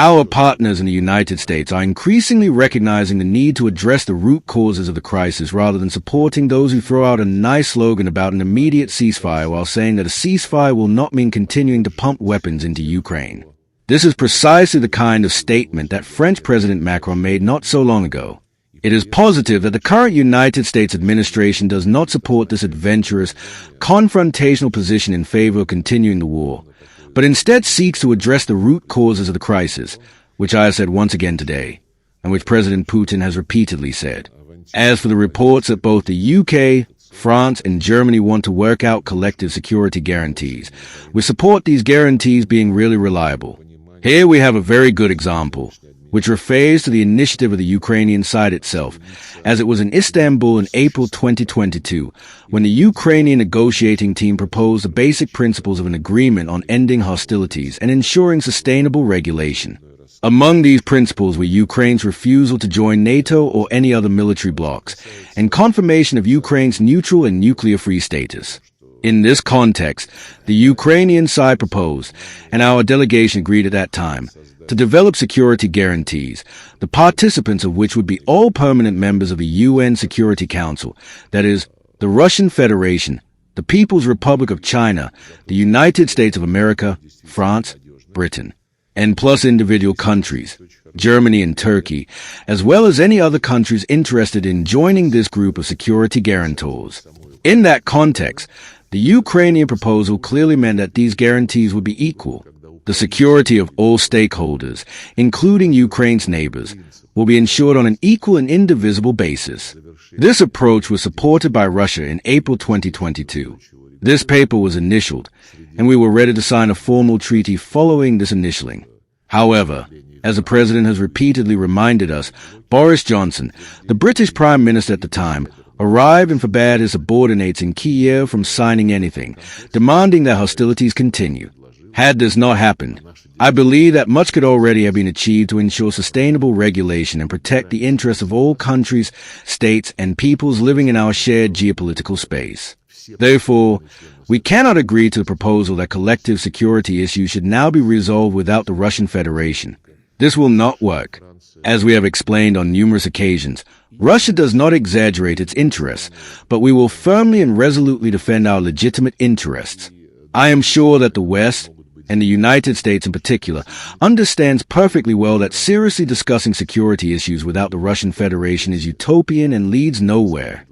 Our partners in the United States are increasingly recognizing the need to address the root causes of the crisis rather than supporting those who throw out a nice slogan about an immediate ceasefire while saying that a ceasefire will not mean continuing to pump weapons into Ukraine. This is precisely the kind of statement that French President Macron made not so long ago. It is positive that the current United States administration does not support this adventurous, confrontational position in favor of continuing the war, but instead seeks to address the root causes of the crisis, which I have said once again today, and which President Putin has repeatedly said. As for the reports that both the UK, France, and Germany want to work out collective security guarantees, we support these guarantees being really reliable. Here we have a very good example, which refers to the initiative of the Ukrainian side itself, as it was in Istanbul in April 2022, when the Ukrainian negotiating team proposed the basic principles of an agreement on ending hostilities and ensuring sustainable regulation. Among these principles were Ukraine's refusal to join NATO or any other military blocs, and confirmation of Ukraine's neutral and nuclear-free status. In this context, the Ukrainian side proposed, and our delegation agreed at that time, to develop security guarantees, the participants of which would be all permanent members of the UN Security Council, that is, the Russian Federation, the People's Republic of China, the United States of America, France, Britain, and plus individual countries, Germany and Turkey, as well as any other countries interested in joining this group of security guarantors. In that context, the Ukrainian proposal clearly meant that these guarantees would be equal. The security of all stakeholders, including Ukraine's neighbors, will be ensured on an equal and indivisible basis. This approach was supported by Russia in April 2022. This paper was initialed, and we were ready to sign a formal treaty following this initialing. However, as the President has repeatedly reminded us, Boris Johnson, the British Prime Minister at the time, arrived and forbade his subordinates in Kyiv from signing anything, demanding that hostilities continue. Had this not happened, I believe that much could already have been achieved to ensure sustainable regulation and protect the interests of all countries, states, and peoples living in our shared geopolitical space. Therefore, we cannot agree to the proposal that collective security issues should now be resolved without the Russian Federation. This will not work. As we have explained on numerous occasions, Russia does not exaggerate its interests, but we will firmly and resolutely defend our legitimate interests. I am sure that the West, and the United States in particular, understands perfectly well that seriously discussing security issues without the Russian Federation is utopian and leads nowhere.